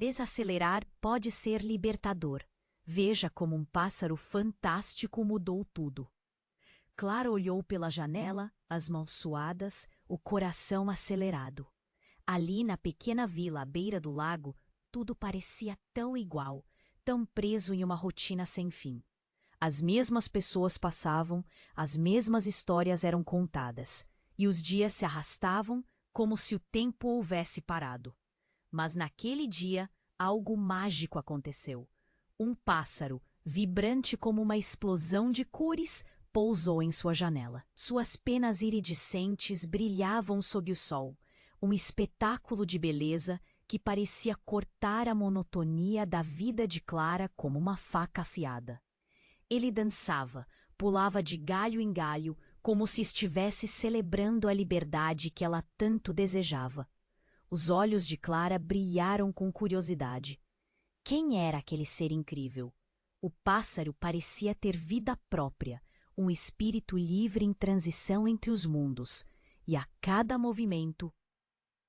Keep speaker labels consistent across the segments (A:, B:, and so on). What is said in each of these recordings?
A: Desacelerar pode ser libertador. Veja como um pássaro fantástico mudou tudo. Clara olhou pela janela, as mãos suadas, o coração acelerado. Ali na pequena vila à beira do lago, tudo parecia tão igual, tão preso em uma rotina sem fim. As mesmas pessoas passavam, as mesmas histórias eram contadas, e os dias se arrastavam como se o tempo houvesse parado. Mas naquele dia, algo mágico aconteceu. Um pássaro, vibrante como uma explosão de cores, pousou em sua janela. Suas penas iridescentes brilhavam sob o sol, um espetáculo de beleza que parecia cortar a monotonia da vida de Clara como uma faca afiada. Ele dançava, pulava de galho em galho, como se estivesse celebrando a liberdade que ela tanto desejava. Os olhos de Clara brilharam com curiosidade. Quem era aquele ser incrível? O pássaro parecia ter vida própria, um espírito livre em transição entre os mundos, e a cada movimento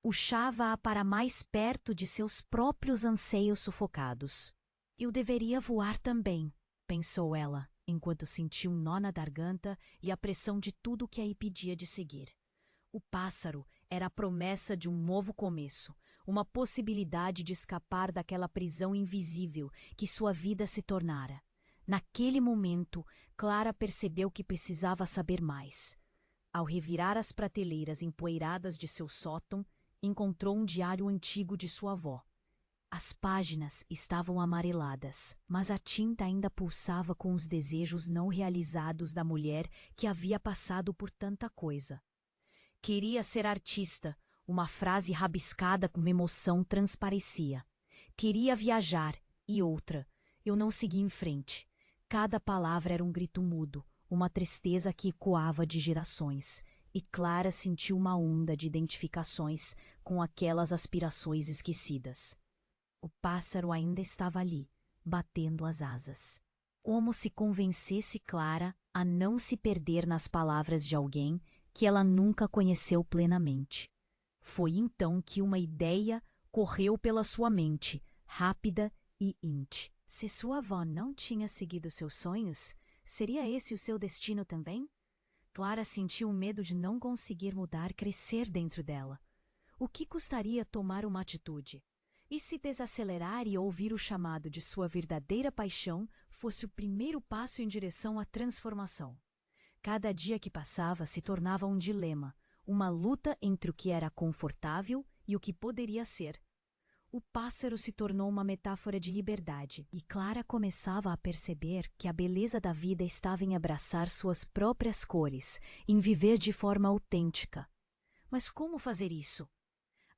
A: puxava-a para mais perto de seus próprios anseios sufocados. Eu deveria voar também, pensou ela, enquanto sentiu um nó na garganta e a pressão de tudo que a impedia de seguir. O pássaro era a promessa de um novo começo, uma possibilidade de escapar daquela prisão invisível que sua vida se tornara. Naquele momento, Clara percebeu que precisava saber mais. Ao revirar as prateleiras empoeiradas de seu sótão, encontrou um diário antigo de sua avó. As páginas estavam amareladas, mas a tinta ainda pulsava com os desejos não realizados da mulher que havia passado por tanta coisa. Queria ser artista, uma frase rabiscada com emoção transparecia. Queria viajar, e outra, eu não segui em frente. Cada palavra era um grito mudo, uma tristeza que ecoava de gerações, e Clara sentiu uma onda de identificações com aquelas aspirações esquecidas. O pássaro ainda estava ali, batendo as asas. Como se convencesse Clara a não se perder nas palavras de alguém que ela nunca conheceu plenamente. Foi então que uma ideia correu pela sua mente, rápida e íntima. Se sua avó não tinha seguido seus sonhos, seria esse o seu destino também? Clara sentiu o medo de não conseguir mudar crescer dentro dela. O que custaria tomar uma atitude? E se desacelerar e ouvir o chamado de sua verdadeira paixão fosse o primeiro passo em direção à transformação? Cada dia que passava se tornava um dilema, uma luta entre o que era confortável e o que poderia ser. O pássaro se tornou uma metáfora de liberdade, e Clara começava a perceber que a beleza da vida estava em abraçar suas próprias cores, em viver de forma autêntica. Mas como fazer isso?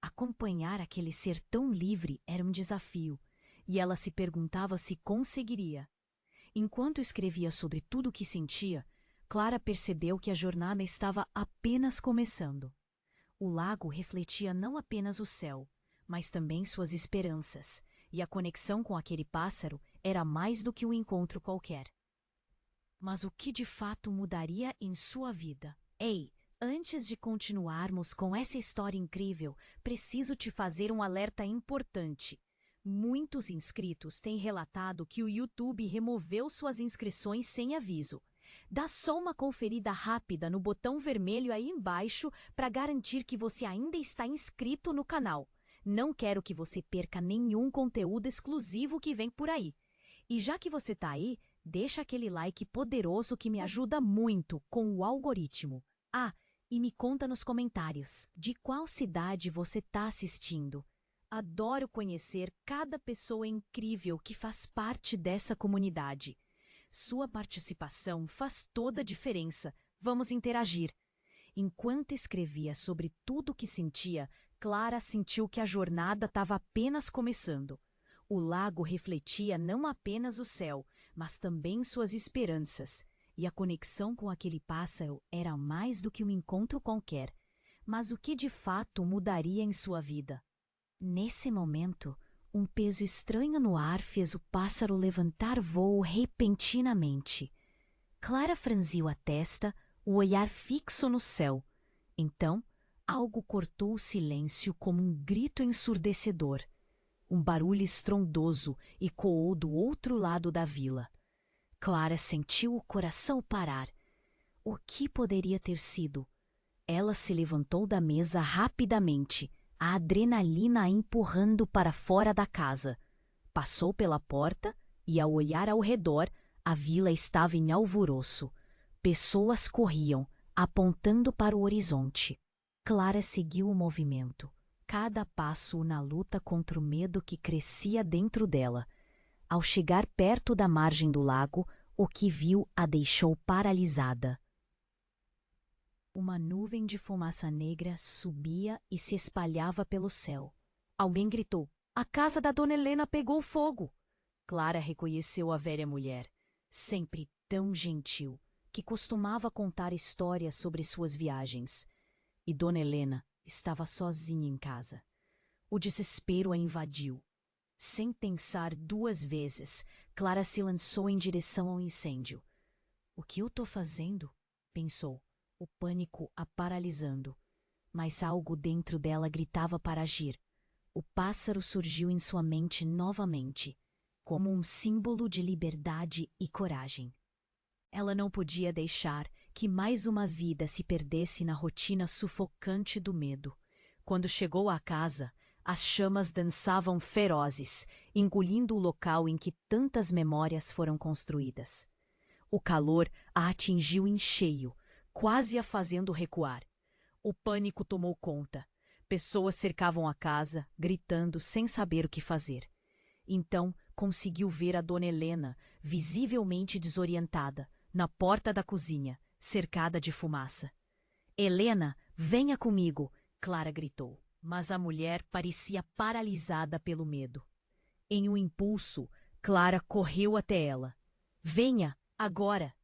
A: Acompanhar aquele ser tão livre era um desafio, e ela se perguntava se conseguiria. Enquanto escrevia sobre tudo o que sentia, Clara percebeu que a jornada estava apenas começando. O lago refletia não apenas o céu, mas também suas esperanças, e a conexão com aquele pássaro era mais do que um encontro qualquer. Mas o que de fato mudaria em sua vida? Ei, antes de continuarmos com essa história incrível, preciso te fazer um alerta importante. Muitos inscritos têm relatado que o YouTube removeu suas inscrições sem aviso. Dá só uma conferida rápida no botão vermelho aí embaixo para garantir que você ainda está inscrito no canal. Não quero que você perca nenhum conteúdo exclusivo que vem por aí. E já que você está aí, deixa aquele like poderoso que me ajuda muito com o algoritmo. Ah, e me conta nos comentários de qual cidade você está assistindo. Adoro conhecer cada pessoa incrível que faz parte dessa comunidade. Sua participação faz toda a diferença. Vamos interagir. Enquanto escrevia sobre tudo o que sentia, Clara sentiu que a jornada estava apenas começando. O lago refletia não apenas o céu, mas também suas esperanças. E a conexão com aquele pássaro era mais do que um encontro qualquer. Mas o que de fato mudaria em sua vida? Nesse momento, um peso estranho no ar fez o pássaro levantar voo repentinamente. Clara franziu a testa, o olhar fixo no céu. Então, algo cortou o silêncio como um grito ensurdecedor. Um barulho estrondoso ecoou do outro lado da vila. Clara sentiu o coração parar. O que poderia ter sido? Ela se levantou da mesa rapidamente, a adrenalina a empurrando para fora da casa. Passou pela porta e, ao olhar ao redor, a vila estava em alvoroço. Pessoas corriam, apontando para o horizonte. Clara seguiu o movimento, cada passo na luta contra o medo que crescia dentro dela. Ao chegar perto da margem do lago, o que viu a deixou paralisada. Uma nuvem de fumaça negra subia e se espalhava pelo céu. Alguém gritou: "A casa da Dona Helena pegou fogo!" Clara reconheceu a velha mulher, sempre tão gentil, que costumava contar histórias sobre suas viagens. E Dona Helena estava sozinha em casa. O desespero a invadiu. Sem pensar duas vezes, Clara se lançou em direção ao incêndio. "O que eu estou fazendo?" pensou, o pânico a paralisando. Mas algo dentro dela gritava para agir. O pássaro surgiu em sua mente novamente, como um símbolo de liberdade e coragem. Ela não podia deixar que mais uma vida se perdesse na rotina sufocante do medo. Quando chegou à casa, as chamas dançavam ferozes, engolindo o local em que tantas memórias foram construídas. O calor a atingiu em cheio, quase a fazendo recuar. O pânico tomou conta. Pessoas cercavam a casa, gritando sem saber o que fazer. Então conseguiu ver a Dona Helena, visivelmente desorientada, na porta da cozinha, cercada de fumaça. "Helena, venha comigo!" Clara gritou, mas a mulher parecia paralisada pelo medo. Em um impulso, Clara correu até ela. "Venha, agora!"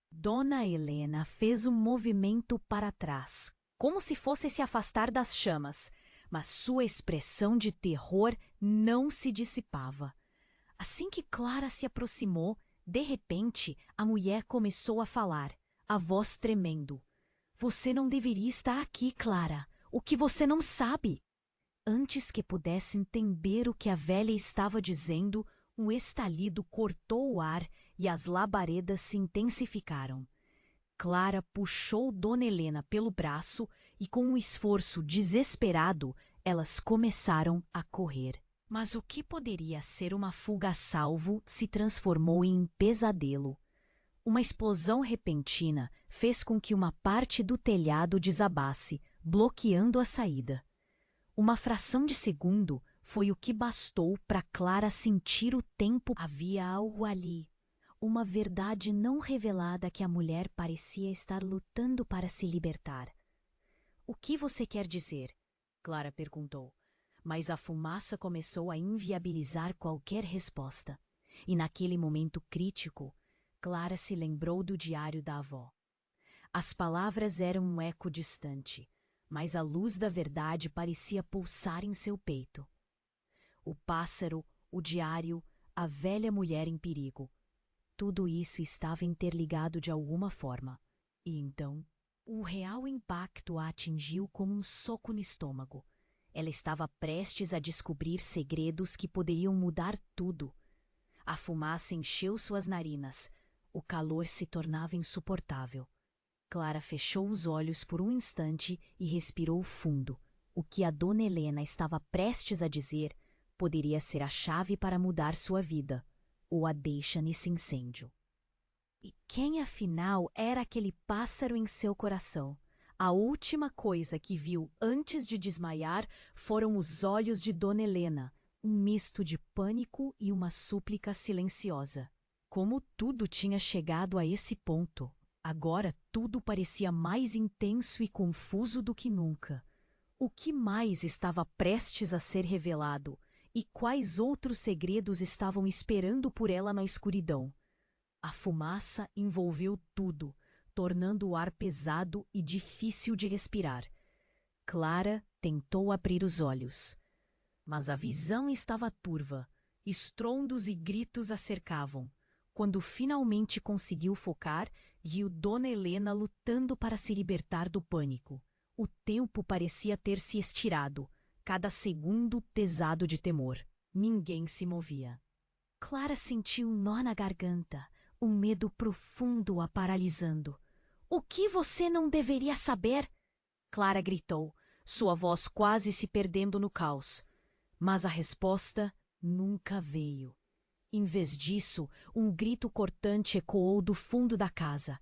A: Dona Helena fez um movimento para trás, como se fosse se afastar das chamas, mas sua expressão de terror não se dissipava. Assim que Clara se aproximou, de repente, a mulher começou a falar, a voz tremendo. "Você não deveria estar aqui, Clara. O que você não sabe?" Antes que pudesse entender o que a velha estava dizendo, um estalido cortou o ar e as labaredas se intensificaram. Clara puxou Dona Helena pelo braço e, com um esforço desesperado, elas começaram a correr. Mas o que poderia ser uma fuga a salvo se transformou em um pesadelo. Uma explosão repentina fez com que uma parte do telhado desabasse, bloqueando a saída. Uma fração de segundo foi o que bastou para Clara sentir o tempo. Havia algo ali, uma verdade não revelada que a mulher parecia estar lutando para se libertar. "O que você quer dizer?" Clara perguntou. Mas a fumaça começou a inviabilizar qualquer resposta. E naquele momento crítico, Clara se lembrou do diário da avó. As palavras eram um eco distante, mas a luz da verdade parecia pulsar em seu peito. O pássaro, o diário, a velha mulher em perigo. Tudo isso estava interligado de alguma forma. E então, o real impacto a atingiu como um soco no estômago. Ela estava prestes a descobrir segredos que poderiam mudar tudo. A fumaça encheu suas narinas. O calor se tornava insuportável. Clara fechou os olhos por um instante e respirou fundo. O que a Dona Helena estava prestes a dizer poderia ser a chave para mudar sua vida, ou a deixa nesse incêndio. E quem afinal era aquele pássaro em seu coração? A última coisa que viu antes de desmaiar foram os olhos de Dona Helena, um misto de pânico e uma súplica silenciosa. Como tudo tinha chegado a esse ponto? Agora tudo parecia mais intenso e confuso do que nunca. O que mais estava prestes a ser revelado? E quais outros segredos estavam esperando por ela na escuridão? A fumaça envolveu tudo, tornando o ar pesado e difícil de respirar. Clara tentou abrir os olhos, mas a visão estava turva. Estrondos e gritos a cercavam. Quando finalmente conseguiu focar, viu Dona Helena lutando para se libertar do pânico. O tempo parecia ter se estirado, cada segundo pesado de temor. Ninguém se movia. Clara sentiu um nó na garganta, um medo profundo a paralisando. O que você não deveria saber? Clara gritou, sua voz quase se perdendo no caos. Mas a resposta nunca veio. Em vez disso, um grito cortante ecoou do fundo da casa.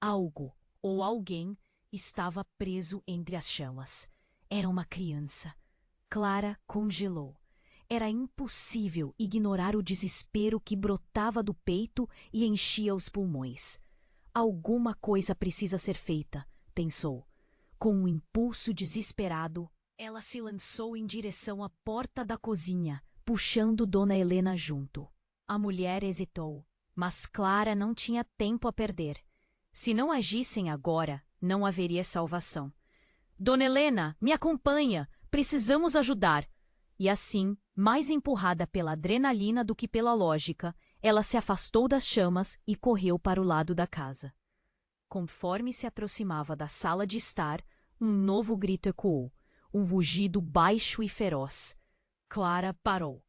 A: Algo, ou alguém, estava preso entre as chamas. Era uma criança. Clara congelou. Era impossível ignorar o desespero que brotava do peito e enchia os pulmões. Alguma coisa precisa ser feita, pensou. Com um impulso desesperado, ela se lançou em direção à porta da cozinha, puxando Dona Helena junto. A mulher hesitou, mas Clara não tinha tempo a perder. Se não agissem agora, não haveria salvação. Dona Helena, me acompanha! Precisamos ajudar! E assim, mais empurrada pela adrenalina do que pela lógica, ela se afastou das chamas e correu para o lado da casa. Conforme se aproximava da sala de estar, um novo grito ecoou, um rugido baixo e feroz. Clara parou.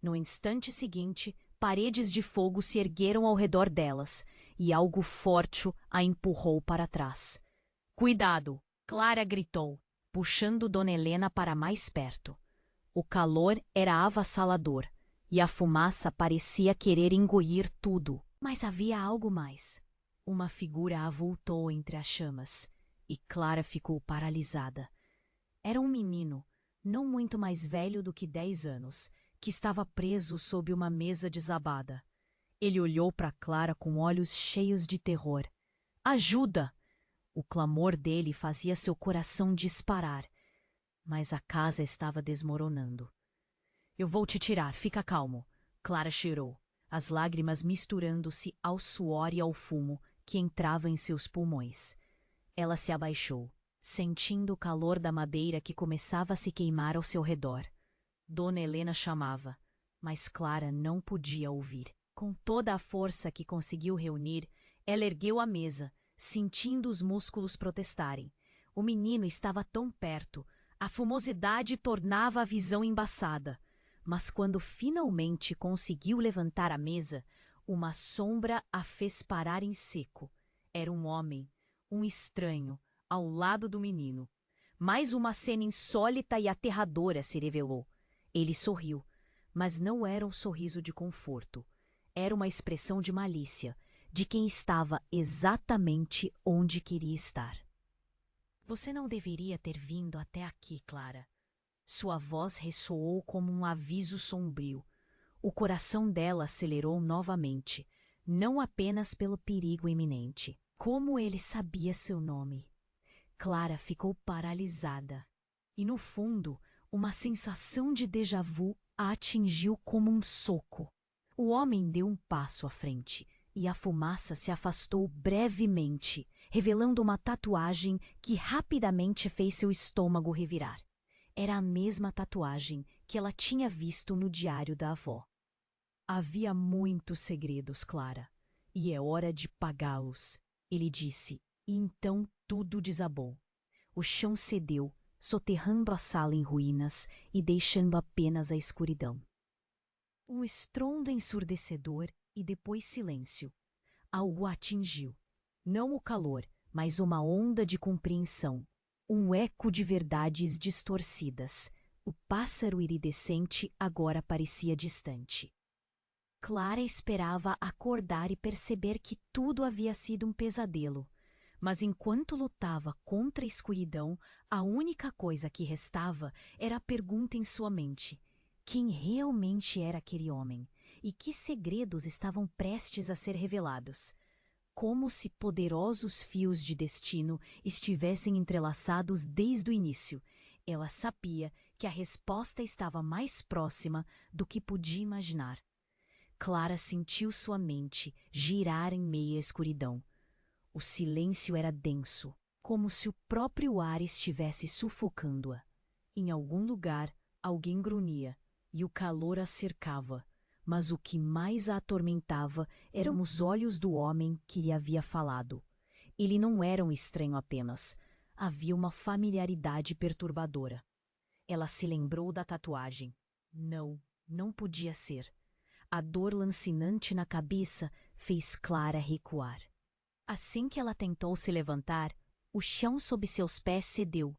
A: No instante seguinte, paredes de fogo se ergueram ao redor delas, e algo forte a empurrou para trás. Cuidado! Clara gritou, puxando Dona Helena para mais perto. O calor era avassalador, e a fumaça parecia querer engolir tudo. Mas havia algo mais. Uma figura avultou entre as chamas, e Clara ficou paralisada. Era um menino, não muito mais velho do que 10 anos, que estava preso sob uma mesa desabada. Ele olhou para Clara com olhos cheios de terror. Ajuda! O clamor dele fazia seu coração disparar. Mas a casa estava desmoronando. Eu vou te tirar, fica calmo. Clara cheirou, as lágrimas misturando-se ao suor e ao fumo que entrava em seus pulmões. Ela se abaixou, sentindo o calor da madeira que começava a se queimar ao seu redor. Dona Helena chamava, mas Clara não podia ouvir. Com toda a força que conseguiu reunir, ela ergueu a mesa, sentindo os músculos protestarem. O menino estava tão perto, a fumosidade tornava a visão embaçada. Mas quando finalmente conseguiu levantar a mesa, uma sombra a fez parar em seco. Era um homem, um estranho, ao lado do menino. Mais uma cena insólita e aterradora se revelou. Ele sorriu, mas não era um sorriso de conforto. Era uma expressão de malícia, de quem estava exatamente onde queria estar. Você não deveria ter vindo até aqui, Clara. Sua voz ressoou como um aviso sombrio. O coração dela acelerou novamente, não apenas pelo perigo iminente. Como ele sabia seu nome? Clara ficou paralisada. E no fundo, uma sensação de déjà vu a atingiu como um soco. O homem deu um passo à frente e a fumaça se afastou brevemente, revelando uma tatuagem que rapidamente fez seu estômago revirar. Era a mesma tatuagem que ela tinha visto no diário da avó. Havia muitos segredos, Clara, e é hora de pagá-los, ele disse, e então tudo desabou. O chão cedeu, soterrando a sala em ruínas e deixando apenas a escuridão. Um estrondo ensurdecedor e depois silêncio. Algo a atingiu. Não o calor, mas uma onda de compreensão. Um eco de verdades distorcidas. O pássaro iridescente agora parecia distante. Clara esperava acordar e perceber que tudo havia sido um pesadelo. Mas enquanto lutava contra a escuridão, a única coisa que restava era a pergunta em sua mente. Quem realmente era aquele homem? E que segredos estavam prestes a ser revelados? Como se poderosos fios de destino estivessem entrelaçados desde o início. Ela sabia que a resposta estava mais próxima do que podia imaginar. Clara sentiu sua mente girar em meio à escuridão. O silêncio era denso, como se o próprio ar estivesse sufocando-a. Em algum lugar, alguém grunhia, e o calor a cercava. Mas o que mais a atormentava eram os olhos do homem que lhe havia falado. Ele não era um estranho apenas. Havia uma familiaridade perturbadora. Ela se lembrou da tatuagem. Não, Não podia ser. A dor lancinante na cabeça fez Clara recuar. Assim que ela tentou se levantar, o chão sob seus pés cedeu.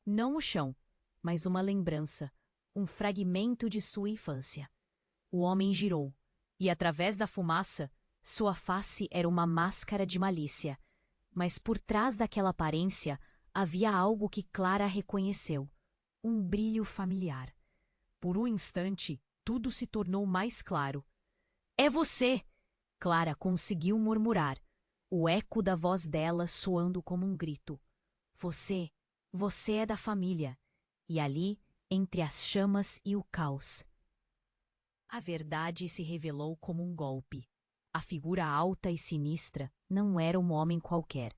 A: Não o chão, mas uma lembrança, um fragmento de sua infância. O homem girou, e através da fumaça, sua face era uma máscara de malícia. Mas por trás daquela aparência havia algo que Clara reconheceu, um brilho familiar. Por um instante, tudo se tornou mais claro. "É você!" Clara conseguiu murmurar, o eco da voz dela soando como um grito. Você é da família." E ali, entre as chamas e o caos, a verdade se revelou como um golpe. A figura alta e sinistra não era um homem qualquer.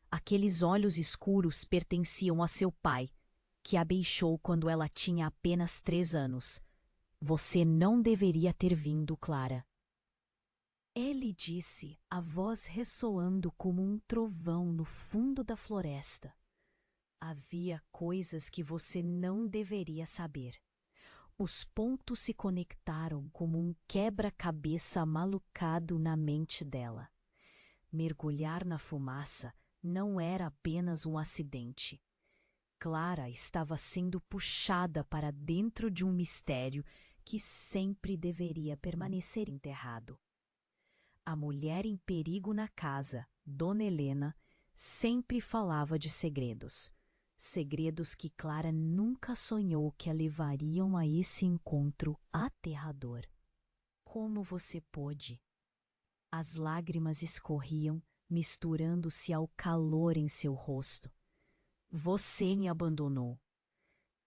A: Aqueles olhos escuros pertenciam a seu pai, que a deixou quando ela tinha apenas 3 anos. "Você não deveria ter vindo, Clara." Ele disse, a voz ressoando como um trovão no fundo da floresta. "Havia coisas que você não deveria saber." Os pontos se conectaram como um quebra-cabeça malucado na mente dela. Mergulhar na fumaça não era apenas um acidente. Clara estava sendo puxada para dentro de um mistério que sempre deveria permanecer enterrado. A mulher em perigo na casa, Dona Helena, sempre falava de segredos. Segredos que Clara nunca sonhou que a levariam a esse encontro aterrador. "Como você pôde?" As lágrimas escorriam, misturando-se ao calor em seu rosto. "Você me abandonou."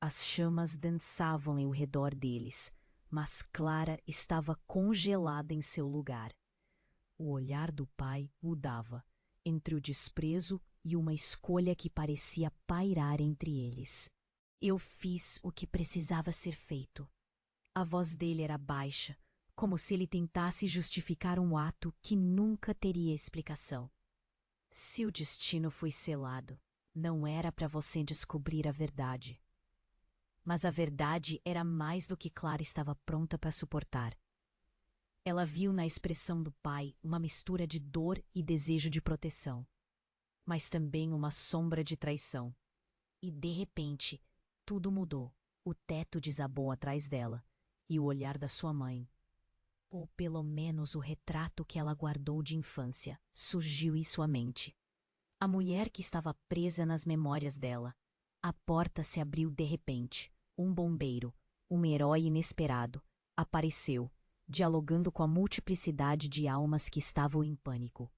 A: As chamas dançavam ao redor deles, mas Clara estava congelada em seu lugar. O olhar do pai mudava, entre o desprezo e uma escolha que parecia pairar entre eles. "Eu fiz o que precisava ser feito." A voz dele era baixa, como se ele tentasse justificar um ato que nunca teria explicação. "Se o destino foi selado, não era para você descobrir a verdade." Mas a verdade era mais do que Clara estava pronta para suportar. Ela viu na expressão do pai uma mistura de dor e desejo de proteção, mas também uma sombra de traição. E, de repente, tudo mudou. O teto desabou atrás dela, e o olhar da sua mãe, ou pelo menos o retrato que ela guardou de infância, surgiu em sua mente. A mulher que estava presa nas memórias dela. A porta se abriu de repente. Um bombeiro, um herói inesperado, apareceu, dialogando com a multiplicidade de almas que estavam em pânico.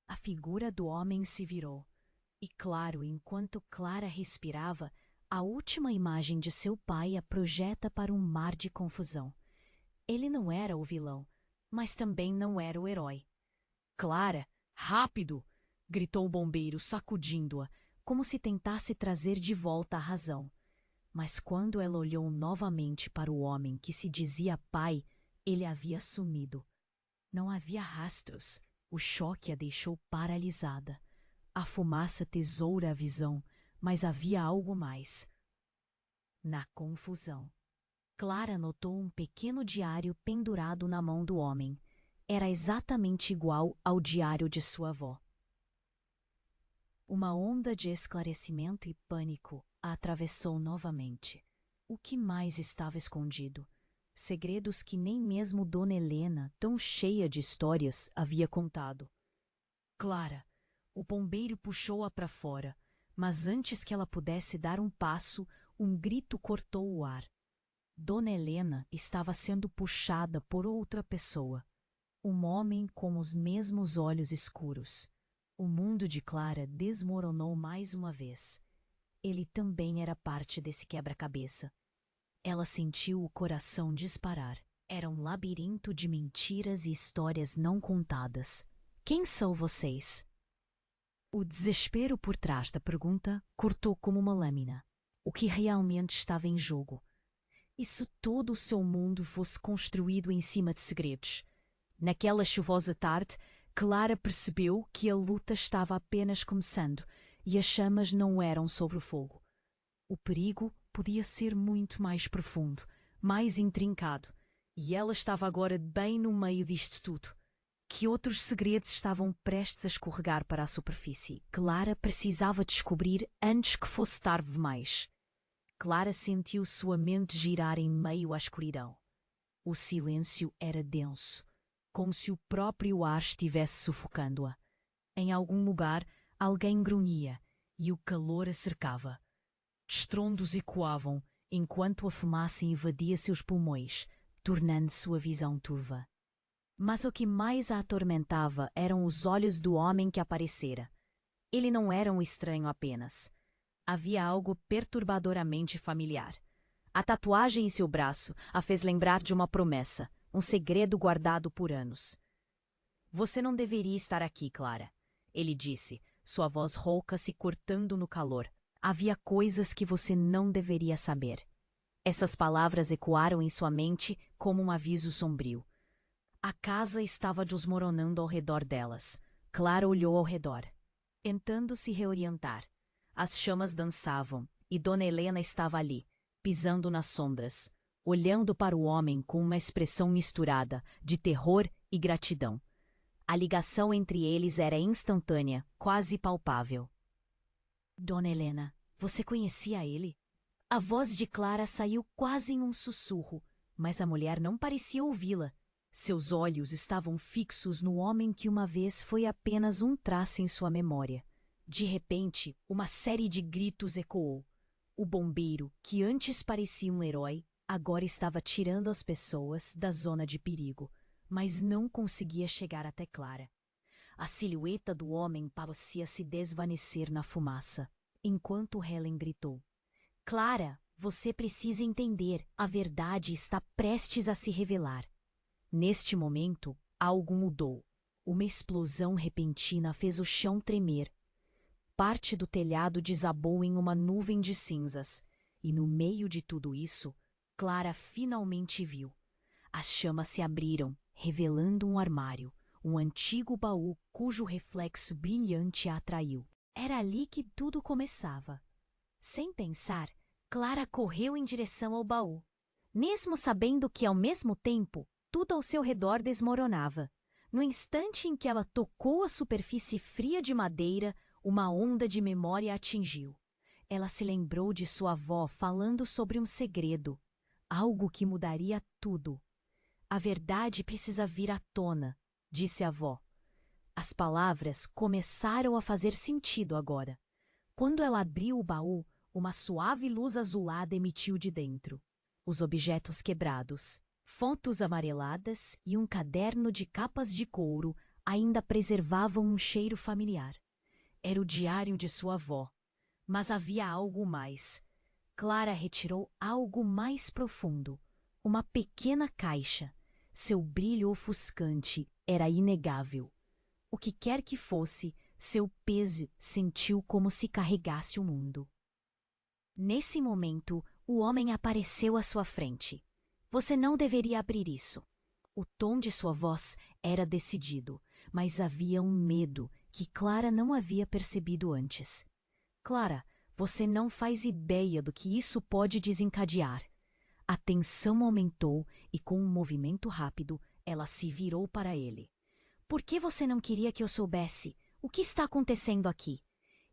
A: A figura do homem se virou, e claro, enquanto Clara respirava, a última imagem de seu pai a projeta para um mar de confusão. Ele não era o vilão, mas também não era o herói. "Clara, rápido!" gritou o bombeiro, sacudindo-a, como se tentasse trazer de volta a razão. Mas quando ela olhou novamente para o homem que se dizia pai, ele havia sumido. Não havia rastros. O choque a deixou paralisada. A fumaça tesoura a visão, mas havia algo mais. Na confusão, Clara notou um pequeno diário pendurado na mão do homem. Era exatamente igual ao diário de sua avó. Uma onda de esclarecimento e pânico a atravessou novamente. O que mais estava escondido? Segredos que nem mesmo Dona Helena, tão cheia de histórias, havia contado. "Clara!" O bombeiro puxou-a para fora, mas antes que ela pudesse dar um passo, um grito cortou o ar. Dona Helena estava sendo puxada por outra pessoa. Um homem com os mesmos olhos escuros. O mundo de Clara desmoronou mais uma vez. Ele também era parte desse quebra-cabeça. Ela sentiu o coração disparar. Era um labirinto de mentiras e histórias não contadas. "Quem são vocês?" O desespero por trás da pergunta cortou como uma lâmina. O que realmente estava em jogo? E se todo o seu mundo fosse construído em cima de segredos? Naquela chuvosa tarde, Clara percebeu que a luta estava apenas começando e as chamas não eram sobre o fogo. O perigo podia ser muito mais profundo, mais intrincado, e ela estava agora bem no meio disto tudo. Que outros segredos estavam prestes a escorregar para a superfície? Clara precisava descobrir antes que fosse tarde demais. Clara sentiu sua mente girar em meio à escuridão. O silêncio era denso, como se o próprio ar estivesse sufocando-a. Em algum lugar, alguém grunhia e o calor a cercava. Estrondos ecoavam enquanto a fumaça invadia seus pulmões, tornando sua visão turva. Mas o que mais a atormentava eram os olhos do homem que aparecera. Ele não era um estranho apenas. Havia algo perturbadoramente familiar. A tatuagem em seu braço a fez lembrar de uma promessa, um segredo guardado por anos. Você não deveria estar aqui, Clara, ele disse, sua voz rouca se cortando no calor. Havia coisas que você não deveria saber. Essas palavras ecoaram em sua mente como um aviso sombrio. A casa estava desmoronando ao redor delas. Clara olhou ao redor, tentando se reorientar. As chamas dançavam e Dona Helena estava ali, pisando nas sombras, olhando para o homem com uma expressão misturada de terror e gratidão. A ligação entre eles era instantânea, quase palpável. Dona Helena, você conhecia ele? A voz de Clara saiu quase em um sussurro, mas a mulher não parecia ouvi-la. Seus olhos estavam fixos no homem que uma vez foi apenas um traço em sua memória. De repente, uma série de gritos ecoou. O bombeiro, que antes parecia um herói, agora estava tirando as pessoas da zona de perigo, mas não conseguia chegar até Clara. A silhueta do homem parecia se desvanecer na fumaça, enquanto Helen gritou: Clara, você precisa entender, a verdade está prestes a se revelar. Neste momento, algo mudou. Uma explosão repentina fez o chão tremer. Parte do telhado desabou em uma nuvem de cinzas, e no meio de tudo isso, Clara finalmente viu. As chamas se abriram, revelando um armário, um antigo baú cujo reflexo brilhante a atraiu. Era ali que tudo começava. Sem pensar, Clara correu em direção ao baú, mesmo sabendo que, ao mesmo tempo, tudo ao seu redor desmoronava. No instante em que ela tocou a superfície fria de madeira, uma onda de memória a atingiu. Ela se lembrou de sua avó falando sobre um segredo, algo que mudaria tudo. A verdade precisa vir à tona, disse a avó. As palavras começaram a fazer sentido agora. Quando ela abriu o baú, uma suave luz azulada emitiu de dentro. Os objetos quebrados, fotos amareladas e um caderno de capas de couro ainda preservavam um cheiro familiar. Era o diário de sua avó. Mas havia algo mais. Clara retirou algo mais profundo. Uma pequena caixa. Seu brilho ofuscante era inegável. O que quer que fosse, seu peso sentiu como se carregasse o mundo. Nesse momento, o homem apareceu à sua frente. Você não deveria abrir isso. O tom de sua voz era decidido, mas havia um medo que Clara não havia percebido antes. Clara, você não faz ideia do que isso pode desencadear. A tensão aumentou e, com um movimento rápido, ela se virou para ele. Por que você não queria que eu soubesse? O que está acontecendo aqui?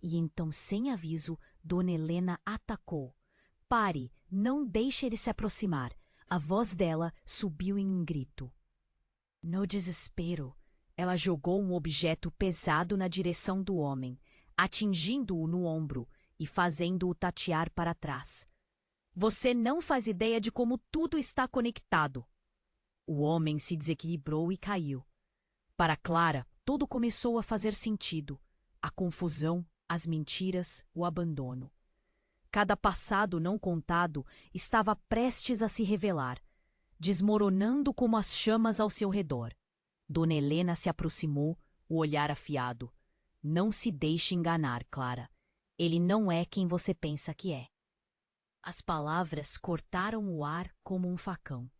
A: E então, sem aviso, Dona Helena atacou. Pare, não deixe ele se aproximar. A voz dela subiu em um grito. No desespero, ela jogou um objeto pesado na direção do homem, atingindo-o no ombro e fazendo-o tatear para trás. Você não faz ideia de como tudo está conectado. O homem se desequilibrou e caiu. Para Clara, tudo começou a fazer sentido. A confusão, as mentiras, o abandono. Cada passado não contado estava prestes a se revelar, desmoronando como as chamas ao seu redor. Dona Helena se aproximou, o olhar afiado. Não se deixe enganar, Clara. Ele não é quem você pensa que é. As palavras cortaram o ar como um facão.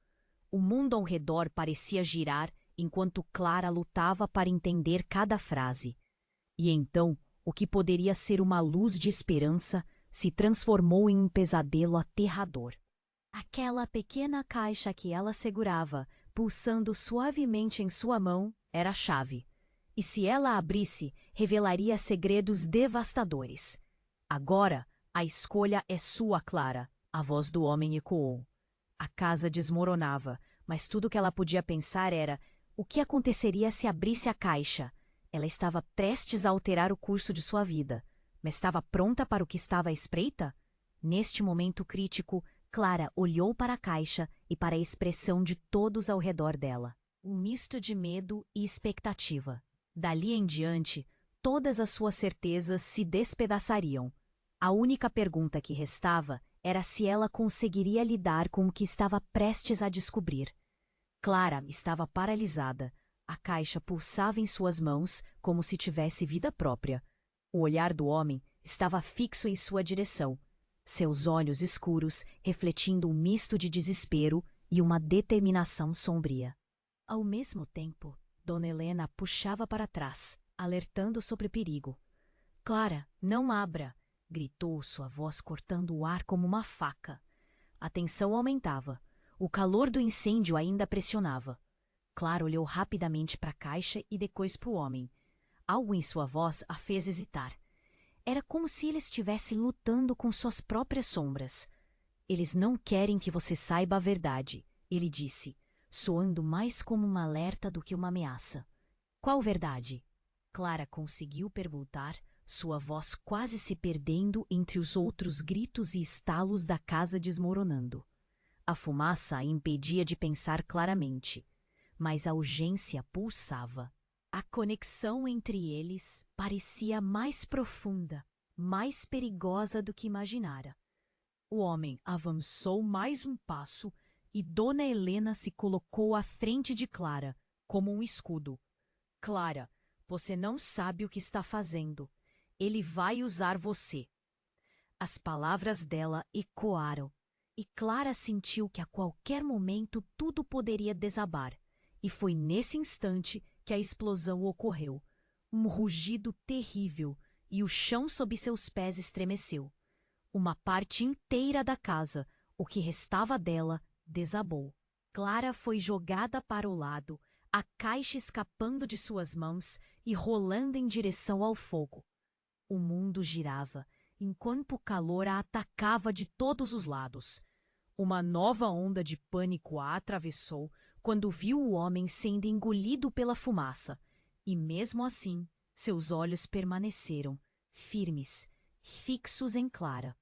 A: O mundo ao redor parecia girar enquanto Clara lutava para entender cada frase. E então, o que poderia ser uma luz de esperança se transformou em um pesadelo aterrador. Aquela pequena caixa que ela segurava, pulsando suavemente em sua mão, era a chave. E se ela abrisse, revelaria segredos devastadores. Agora, a escolha é sua, Clara, a voz do homem ecoou. A casa desmoronava, mas tudo que ela podia pensar era: o que aconteceria se abrisse a caixa? Ela estava prestes a alterar o curso de sua vida, mas estava pronta para o que estava à espreita? Neste momento crítico, Clara olhou para a caixa e para a expressão de todos ao redor dela. Um misto de medo e expectativa. Dali em diante, todas as suas certezas se despedaçariam. A única pergunta que restava era se ela conseguiria lidar com o que estava prestes a descobrir. Clara estava paralisada. A caixa pulsava em suas mãos como se tivesse vida própria. O olhar do homem estava fixo em sua direção, seus olhos escuros refletindo um misto de desespero e uma determinação sombria. Ao mesmo tempo, Dona Helena a puxava para trás, alertando sobre perigo. "Clara, não abra!" gritou sua voz cortando o ar como uma faca. A tensão aumentava. O calor do incêndio ainda pressionava. Clara olhou rapidamente para a caixa e depois para o homem. Algo em sua voz a fez hesitar. Era como se ele estivesse lutando com suas próprias sombras. "Eles não querem que você saiba a verdade", ele disse, soando mais como um alerta do que uma ameaça. "Qual verdade?" Clara conseguiu perguntar, sua voz quase se perdendo entre os outros gritos e estalos da casa desmoronando. A fumaça a impedia de pensar claramente, mas a urgência pulsava. A conexão entre eles parecia mais profunda, mais perigosa do que imaginara. O homem avançou mais um passo e Dona Helena se colocou à frente de Clara, como um escudo. "Clara, você não sabe o que está fazendo. Ele vai usar você." As palavras dela ecoaram, e Clara sentiu que a qualquer momento tudo poderia desabar. E foi nesse instante que a explosão ocorreu. Um rugido terrível, e o chão sob seus pés estremeceu. Uma parte inteira da casa, o que restava dela, desabou. Clara foi jogada para o lado, a caixa escapando de suas mãos e rolando em direção ao fogo. O mundo girava, enquanto o calor a atacava de todos os lados. Uma nova onda de pânico a atravessou quando viu o homem sendo engolido pela fumaça, e mesmo assim, seus olhos permaneceram, firmes, fixos em Clara.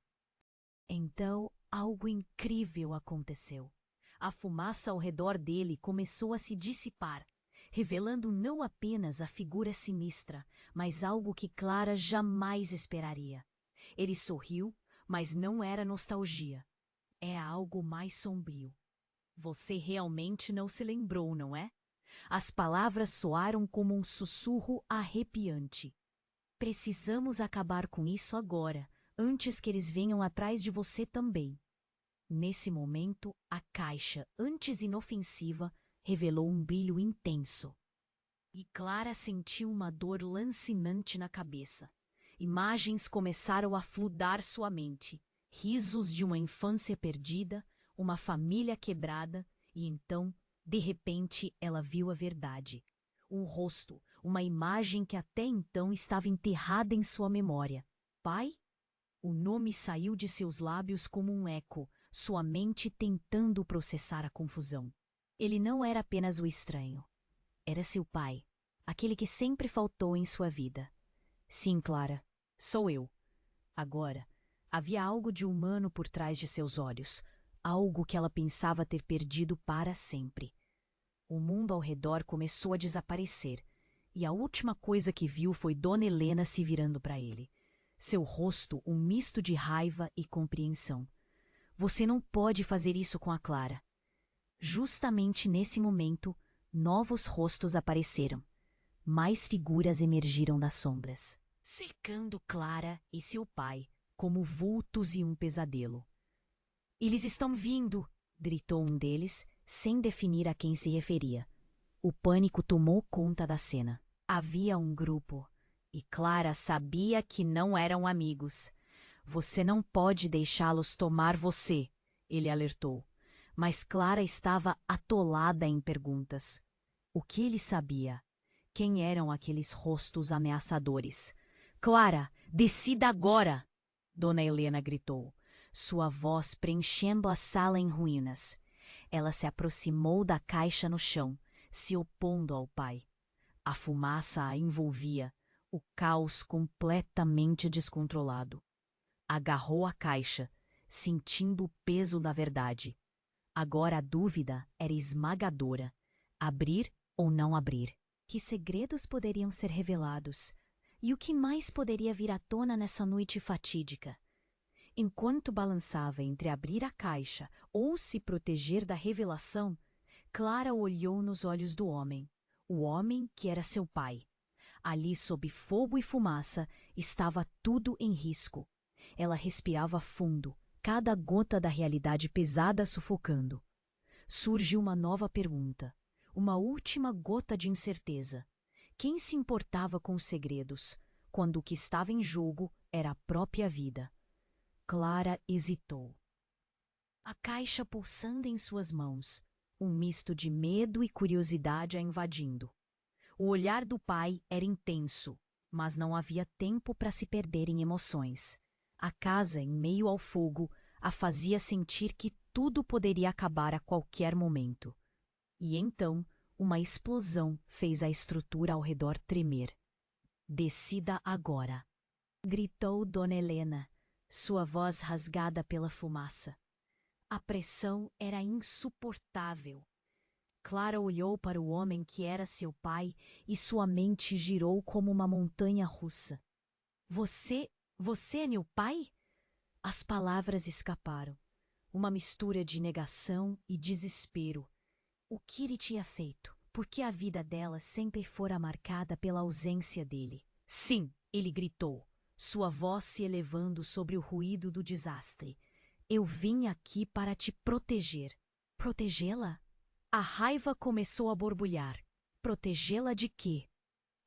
A: Então, algo incrível aconteceu. A fumaça ao redor dele começou a se dissipar, revelando não apenas a figura sinistra, mas algo que Clara jamais esperaria. Ele sorriu, mas não era nostalgia. É algo mais sombrio. "Você realmente não se lembrou, não é?" As palavras soaram como um sussurro arrepiante. "Precisamos acabar com isso agora, antes que eles venham atrás de você também." Nesse momento, a caixa, antes inofensiva, revelou um brilho intenso. E Clara sentiu uma dor lancinante na cabeça. Imagens começaram a fludar sua mente. Risos de uma infância perdida, uma família quebrada, e então, de repente, ela viu a verdade. Um rosto, uma imagem que até então estava enterrada em sua memória. "Pai?" O nome saiu de seus lábios como um eco, sua mente tentando processar a confusão. Ele não era apenas o estranho. Era seu pai, aquele que sempre faltou em sua vida. "Sim, Clara, sou eu." Agora, havia algo de humano por trás de seus olhos, algo que ela pensava ter perdido para sempre. O mundo ao redor começou a desaparecer, e a última coisa que viu foi Dona Helena se virando para ele. Seu rosto um misto de raiva e compreensão. "Você não pode fazer isso com a Clara." Justamente nesse momento, novos rostos apareceram. Mais figuras emergiram das sombras, cercando Clara e seu pai, como vultos em um pesadelo. "Eles estão vindo!" gritou um deles, sem definir a quem se referia. O pânico tomou conta da cena. Havia um grupo, e Clara sabia que não eram amigos. "Você não pode deixá-los tomar você!" ele alertou. Mas Clara estava atolada em perguntas. O que ele sabia? Quem eram aqueles rostos ameaçadores? Clara, decida agora! Dona Helena gritou, sua voz preenchendo a sala em ruínas. Ela se aproximou da caixa no chão, se opondo ao pai. A fumaça a envolvia, o caos completamente descontrolado. Agarrou a caixa, sentindo o peso da verdade. Agora a dúvida era esmagadora. Abrir ou não abrir? Que segredos poderiam ser revelados? E o que mais poderia vir à tona nessa noite fatídica? Enquanto balançava entre abrir a caixa ou se proteger da revelação, Clara olhou nos olhos do homem, o homem que era seu pai. Ali, sob fogo e fumaça, estava tudo em risco. Ela respirava fundo, cada gota da realidade pesada sufocando. Surge uma nova pergunta, uma última gota de incerteza. Quem se importava com os segredos, quando o que estava em jogo era a própria vida? Clara hesitou. A caixa pulsando em suas mãos, um misto de medo e curiosidade a invadindo. O olhar do pai era intenso, mas não havia tempo para se perder em emoções. A casa, em meio ao fogo, a fazia sentir que tudo poderia acabar a qualquer momento. E então, uma explosão fez a estrutura ao redor tremer. Decida agora! Gritou Dona Helena, sua voz rasgada pela fumaça. A pressão era insuportável. Clara olhou para o homem que era seu pai e sua mente girou como uma montanha russa. Você é meu pai? As palavras escaparam. Uma mistura de negação e desespero. O que ele tinha feito? Por que a vida dela sempre fora marcada pela ausência dele? Sim, ele gritou, sua voz se elevando sobre o ruído do desastre. Eu vim aqui para te proteger. Protegê-la? A raiva começou a borbulhar. Protegê-la de quê?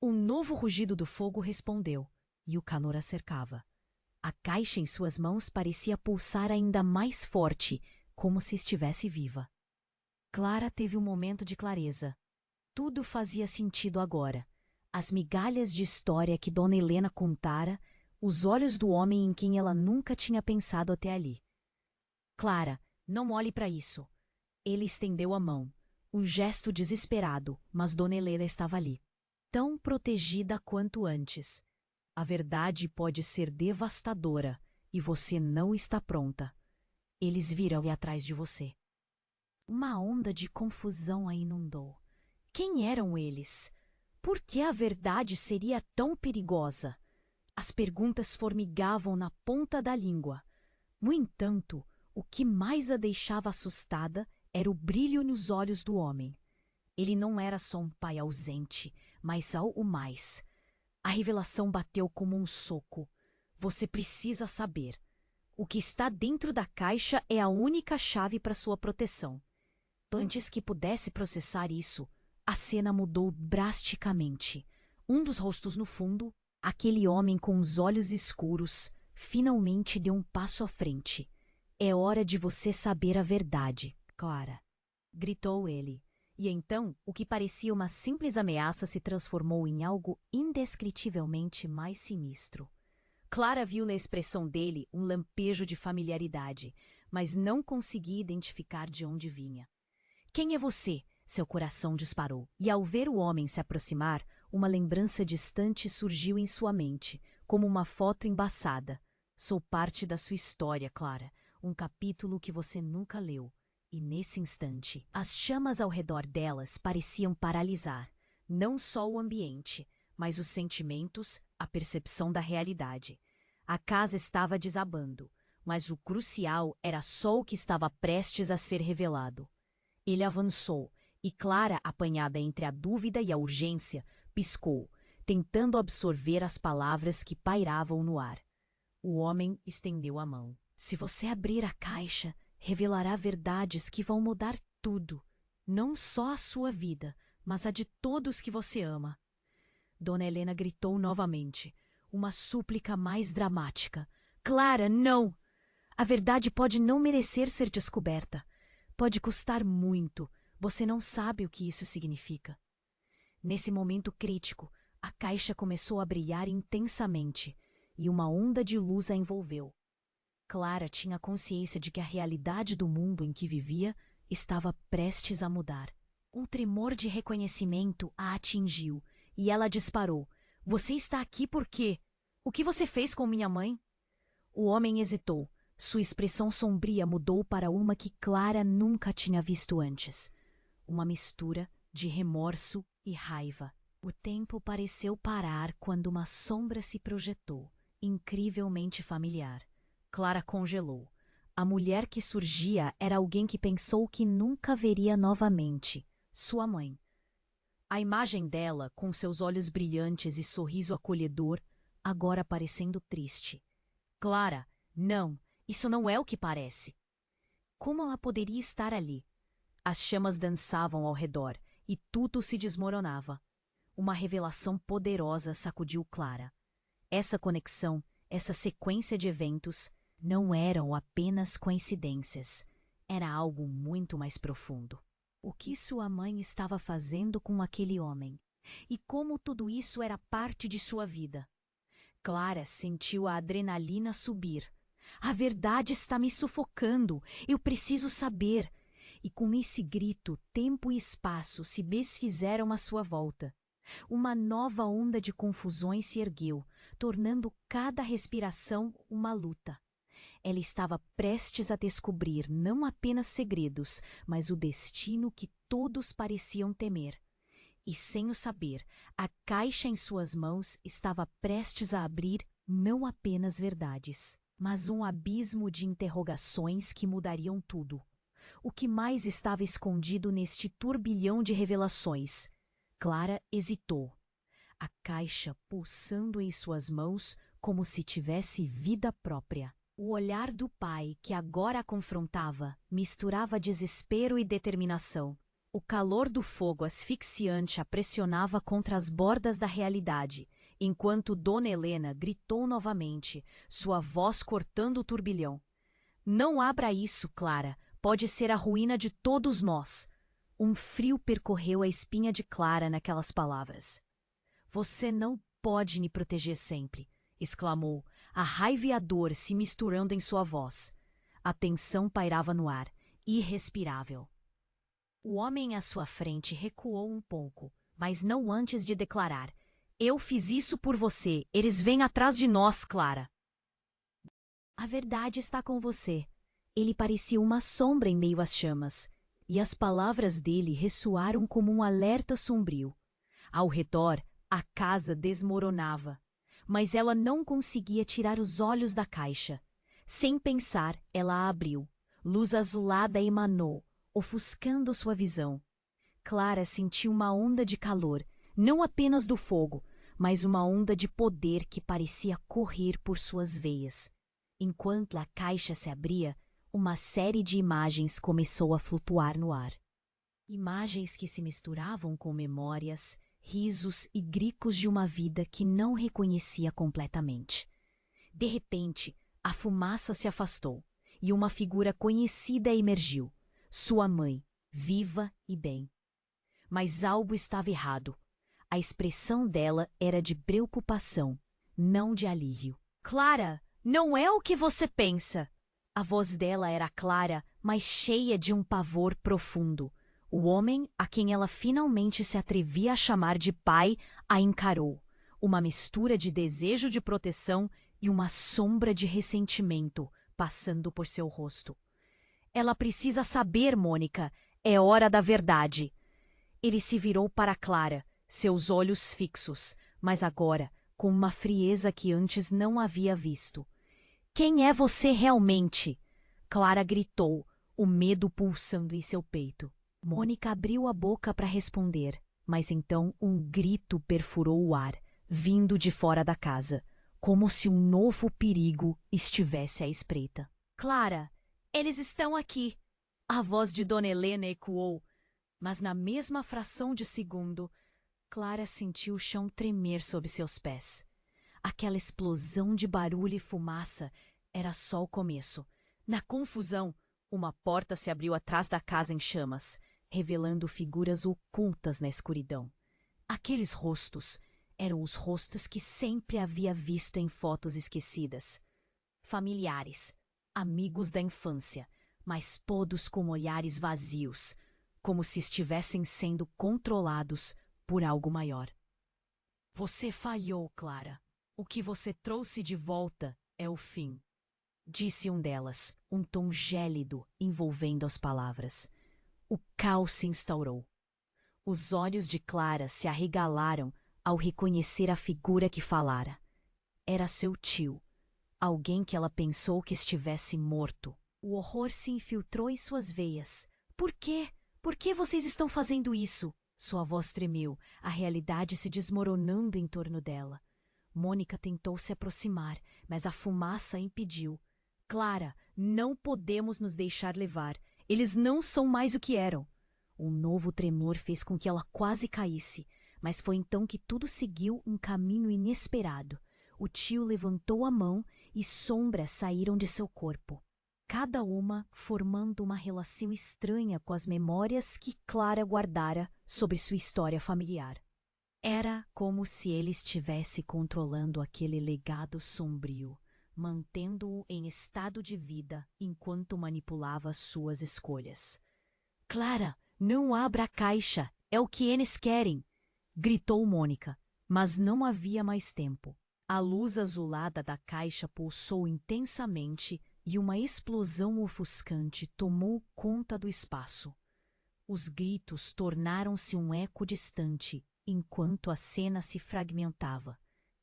A: Um novo rugido do fogo respondeu, e o calor a cercava. A caixa em suas mãos parecia pulsar ainda mais forte, como se estivesse viva. Clara teve um momento de clareza. Tudo fazia sentido agora. As migalhas de história que Dona Helena contara, os olhos do homem em quem ela nunca tinha pensado até ali. Clara, não olhe para isso. Ele estendeu a mão. Um gesto desesperado, mas Dona Helena estava ali. Tão protegida quanto antes. A verdade pode ser devastadora e você não está pronta. Eles virão ir atrás de você. Uma onda de confusão a inundou. Quem eram eles? Por que a verdade seria tão perigosa? As perguntas formigavam na ponta da língua. No entanto, o que mais a deixava assustada era o brilho nos olhos do homem. Ele não era só um pai ausente, mas algo mais. A revelação bateu como um soco. Você precisa saber. O que está dentro da caixa é a única chave para sua proteção. Antes que pudesse processar isso, a cena mudou drasticamente. Um dos rostos no fundo, aquele homem com os olhos escuros, finalmente deu um passo à frente. É hora de você saber a verdade, Clara, gritou ele. E então, o que parecia uma simples ameaça se transformou em algo indescritivelmente mais sinistro. Clara viu na expressão dele um lampejo de familiaridade, mas não conseguia identificar de onde vinha. Quem é você? Seu coração disparou, e ao ver o homem se aproximar, uma lembrança distante surgiu em sua mente, como uma foto embaçada. Sou parte da sua história, Clara, um capítulo que você nunca leu. E nesse instante, as chamas ao redor delas pareciam paralisar, não só o ambiente, mas os sentimentos, a percepção da realidade. A casa estava desabando, mas o crucial era só o que estava prestes a ser revelado. Ele avançou, e Clara, apanhada entre a dúvida e a urgência, piscou, tentando absorver as palavras que pairavam no ar. O homem estendeu a mão. Se você abrir a caixa, revelará verdades que vão mudar tudo, não só a sua vida, mas a de todos que você ama. Dona Helena gritou novamente, uma súplica mais dramática. Clara, não! A verdade pode não merecer ser descoberta. Pode custar muito. Você não sabe o que isso significa. Nesse momento crítico, a caixa começou a brilhar intensamente e uma onda de luz a envolveu. Clara tinha consciência de que a realidade do mundo em que vivia estava prestes a mudar. Um tremor de reconhecimento a atingiu e ela disparou. Você está aqui por quê? O que você fez com minha mãe? O homem hesitou. Sua expressão sombria mudou para uma que Clara nunca tinha visto antes. Uma mistura de remorso e raiva. O tempo pareceu parar quando uma sombra se projetou, incrivelmente familiar. Clara congelou. A mulher que surgia era alguém que pensou que nunca veria novamente. Sua mãe. A imagem dela, com seus olhos brilhantes e sorriso acolhedor, agora parecendo triste. Clara, não, isso não é o que parece. Como ela poderia estar ali? As chamas dançavam ao redor e tudo se desmoronava. Uma revelação poderosa sacudiu Clara. Essa conexão, essa sequência de eventos, não eram apenas coincidências. Era algo muito mais profundo. O que sua mãe estava fazendo com aquele homem? E como tudo isso era parte de sua vida? Clara sentiu a adrenalina subir. A verdade está me sufocando. Eu preciso saber. E com esse grito, tempo e espaço se desfizeram à sua volta. Uma nova onda de confusões se ergueu, tornando cada respiração uma luta. Ela estava prestes a descobrir não apenas segredos, mas o destino que todos pareciam temer. E sem o saber, a caixa em suas mãos estava prestes a abrir não apenas verdades, mas um abismo de interrogações que mudariam tudo. O que mais estava escondido neste turbilhão de revelações? Clara hesitou. A caixa pulsando em suas mãos como se tivesse vida própria. O olhar do pai, que agora a confrontava, misturava desespero e determinação. O calor do fogo asfixiante a pressionava contra as bordas da realidade, enquanto Dona Helena gritou novamente, sua voz cortando o turbilhão. Não abra isso, Clara. Pode ser a ruína de todos nós. Um frio percorreu a espinha de Clara naquelas palavras. Você não pode me proteger sempre, exclamou, a raiva e a dor se misturando em sua voz. A tensão pairava no ar, irrespirável. O homem à sua frente recuou um pouco, mas não antes de declarar: Eu fiz isso por você. Eles vêm atrás de nós, Clara. A verdade está com você. Ele parecia uma sombra em meio às chamas, e as palavras dele ressoaram como um alerta sombrio. Ao redor, a casa desmoronava, mas ela não conseguia tirar os olhos da caixa. Sem pensar, ela a abriu. Luz azulada emanou, ofuscando sua visão. Clara sentiu uma onda de calor, não apenas do fogo, mas uma onda de poder que parecia correr por suas veias. Enquanto a caixa se abria, uma série de imagens começou a flutuar no ar. Imagens que se misturavam com memórias, risos e gritos de uma vida que não reconhecia completamente. De repente, a fumaça se afastou e uma figura conhecida emergiu. Sua mãe, viva e bem. Mas algo estava errado. A expressão dela era de preocupação, não de alívio. Clara, não é o que você pensa! A voz dela era clara, mas cheia de um pavor profundo. O homem, a quem ela finalmente se atrevia a chamar de pai, a encarou. Uma mistura de desejo de proteção e uma sombra de ressentimento passando por seu rosto. Ela precisa saber, Mônica. É hora da verdade. Ele se virou para Clara, seus olhos fixos, mas agora com uma frieza que antes não havia visto. Quem é você realmente? Clara gritou, o medo pulsando em seu peito. Mônica abriu a boca para responder, mas então um grito perfurou o ar, vindo de fora da casa, como se um novo perigo estivesse à espreita. Clara, eles estão aqui! A voz de Dona Helena ecoou, mas na mesma fração de segundo, Clara sentiu o chão tremer sob seus pés. Aquela explosão de barulho e fumaça era só o começo. Na confusão, uma porta se abriu atrás da casa em chamas, revelando figuras ocultas na escuridão. Aqueles rostos eram os rostos que sempre havia visto em fotos esquecidas. Familiares, amigos da infância, mas todos com olhares vazios, como se estivessem sendo controlados por algo maior. Você falhou, Clara. O que você trouxe de volta é o fim, disse um delas, um tom gélido envolvendo as palavras. O caos se instaurou. Os olhos de Clara se arregalaram ao reconhecer a figura que falara. Era seu tio, alguém que ela pensou que estivesse morto. O horror se infiltrou em suas veias. Por quê? Por que vocês estão fazendo isso? Sua voz tremeu, a realidade se desmoronando em torno dela. Mônica tentou se aproximar, mas a fumaça a impediu. Clara, não podemos nos deixar levar. Eles não são mais o que eram. Um novo tremor fez com que ela quase caísse, mas foi então que tudo seguiu um caminho inesperado. O tio levantou a mão e sombras saíram de seu corpo, cada uma formando uma relação estranha com as memórias que Clara guardara sobre sua história familiar. Era como se ele estivesse controlando aquele legado sombrio, mantendo-o em estado de vida enquanto manipulava suas escolhas. Clara, não abra a caixa, é o que eles querem, gritou Mônica, mas não havia mais tempo. A luz azulada da caixa pulsou intensamente e uma explosão ofuscante tomou conta do espaço. Os gritos tornaram-se um eco distante enquanto a cena se fragmentava.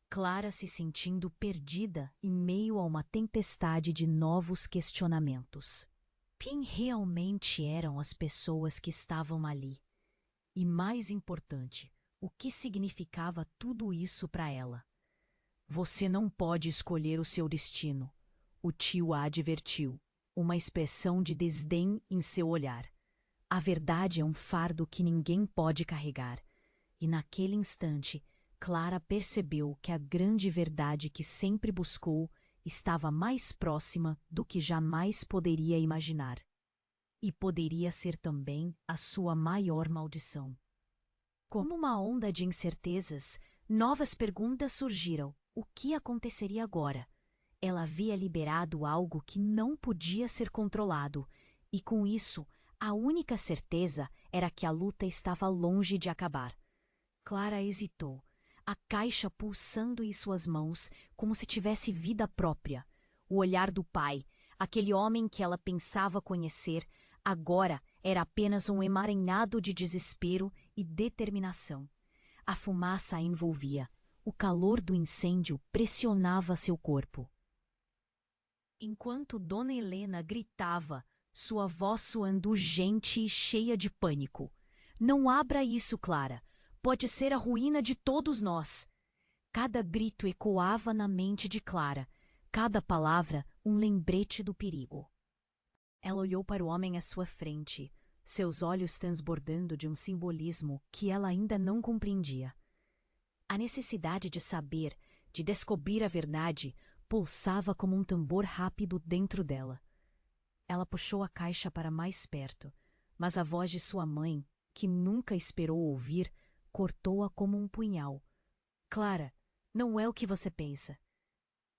A: Clara se sentindo perdida em meio a uma tempestade de novos questionamentos. Quem realmente eram as pessoas que estavam ali? E mais importante, o que significava tudo isso para ela? Você não pode escolher o seu destino, o tio a advertiu, uma expressão de desdém em seu olhar. A verdade é um fardo que ninguém pode carregar. E naquele instante, Clara percebeu que a grande verdade que sempre buscou estava mais próxima do que jamais poderia imaginar. E poderia ser também a sua maior maldição. Como uma onda de incertezas, novas perguntas surgiram. O que aconteceria agora? Ela havia liberado algo que não podia ser controlado, e com isso, a única certeza era que a luta estava longe de acabar. Clara hesitou, a caixa pulsando em suas mãos como se tivesse vida própria. O olhar do pai, aquele homem que ela pensava conhecer, agora era apenas um emaranhado de desespero e determinação. A fumaça a envolvia. O calor do incêndio pressionava seu corpo. Enquanto Dona Helena gritava, sua voz soando urgente e cheia de pânico. Não abra isso, Clara. Pode ser a ruína de todos nós. Cada grito ecoava na mente de Clara, cada palavra um lembrete do perigo. Ela olhou para o homem à sua frente, seus olhos transbordando de um simbolismo que ela ainda não compreendia. A necessidade de saber, de descobrir a verdade, pulsava como um tambor rápido dentro dela. Ela puxou a caixa para mais perto, mas a voz de sua mãe, que nunca esperou ouvir, cortou-a como um punhal. Clara, não é o que você pensa.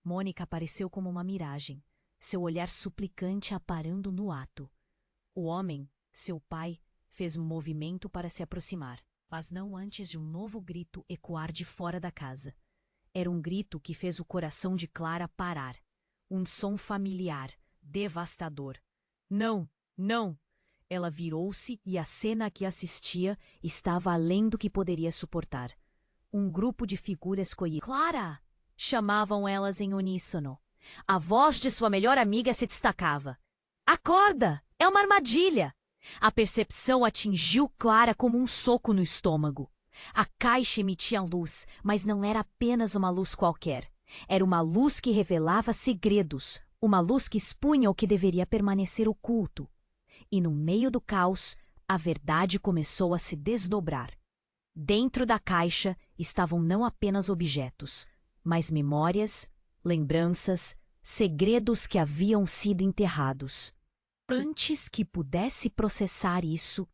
A: Mônica apareceu como uma miragem, seu olhar suplicante a parando no ato. O homem, seu pai, fez um movimento para se aproximar, mas não antes de um novo grito ecoar de fora da casa. Era um grito que fez o coração de Clara parar. Um som familiar, devastador. Não, não! Ela virou-se e a cena a que assistia estava além do que poderia suportar. Um grupo de figuras Clara! Chamavam elas em uníssono. A voz de sua melhor amiga se destacava. Acorda! É uma armadilha! A percepção atingiu Clara como um soco no estômago. A caixa emitia luz, mas não era apenas uma luz qualquer. Era uma luz que revelava segredos, uma luz que expunha o que deveria permanecer oculto. E no meio do caos, a verdade começou a se desdobrar. Dentro da caixa estavam não apenas objetos, mas memórias, lembranças, segredos que haviam sido enterrados. Antes que pudesse processar isso,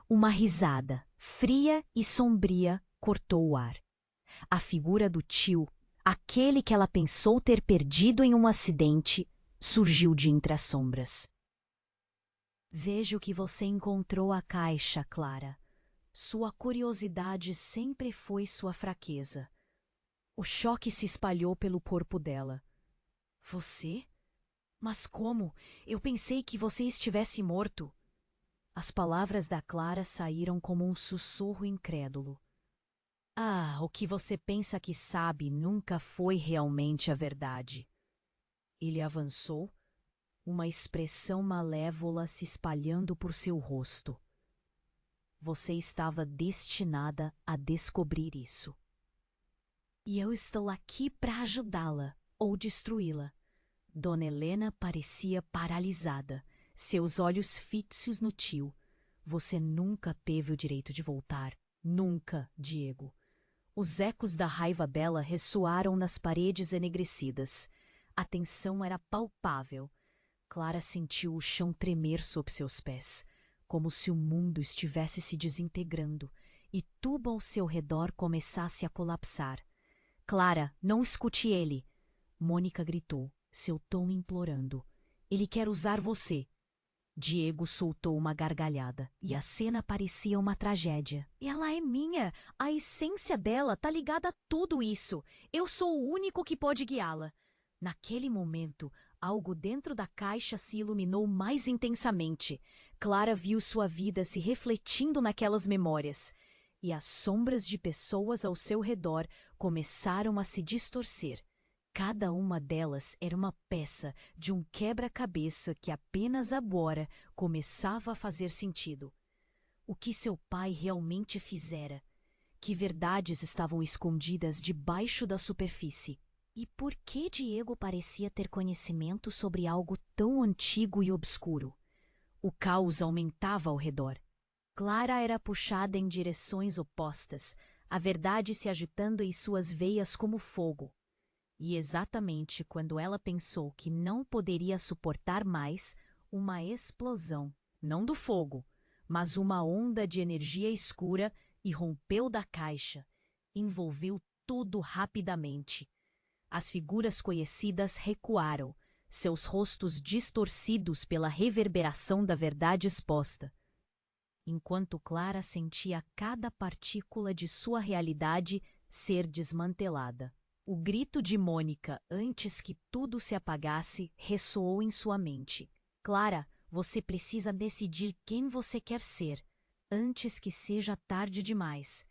A: uma risada, fria e sombria, cortou o ar. A figura do tio, aquele que ela pensou ter perdido em um acidente, surgiu de entre as sombras. Vejo que você encontrou a caixa, Clara. Sua curiosidade sempre foi sua fraqueza. O choque se espalhou pelo corpo dela. Você? Mas como? Eu pensei que você estivesse morto. As palavras da Clara saíram como um sussurro incrédulo. Ah, o que você pensa que sabe nunca foi realmente a verdade. Ele avançou, uma expressão malévola se espalhando por seu rosto. Você estava destinada a descobrir isso. E eu estou aqui para ajudá-la ou destruí-la. Dona Helena parecia paralisada, seus olhos fixos no tio. Você nunca teve o direito de voltar. Nunca, Diego. Os ecos da raiva dela ressoaram nas paredes enegrecidas. A tensão era palpável. Clara sentiu o chão tremer sob seus pés, como se o mundo estivesse se desintegrando e tudo ao seu redor começasse a colapsar. Clara, não escute ele! Mônica gritou, seu tom implorando. Ele quer usar você. Diego soltou uma gargalhada e a cena parecia uma tragédia. Ela é minha! A essência dela tá ligada a tudo isso. Eu sou o único que pode guiá-la. Naquele momento, algo dentro da caixa se iluminou mais intensamente. Clara viu sua vida se refletindo naquelas memórias. E as sombras de pessoas ao seu redor começaram a se distorcer. Cada uma delas era uma peça de um quebra-cabeça que apenas agora começava a fazer sentido. O que seu pai realmente fizera? Que verdades estavam escondidas debaixo da superfície? E por que Diego parecia ter conhecimento sobre algo tão antigo e obscuro? O caos aumentava ao redor. Clara era puxada em direções opostas, a verdade se agitando em suas veias como fogo. E exatamente quando ela pensou que não poderia suportar mais, uma explosão, não do fogo, mas uma onda de energia escura irrompeu da caixa, envolveu tudo rapidamente. As figuras conhecidas recuaram, seus rostos distorcidos pela reverberação da verdade exposta. Enquanto Clara sentia cada partícula de sua realidade ser desmantelada. O grito de Mônica, antes que tudo se apagasse, ressoou em sua mente. Clara, você precisa decidir quem você quer ser, antes que seja tarde demais.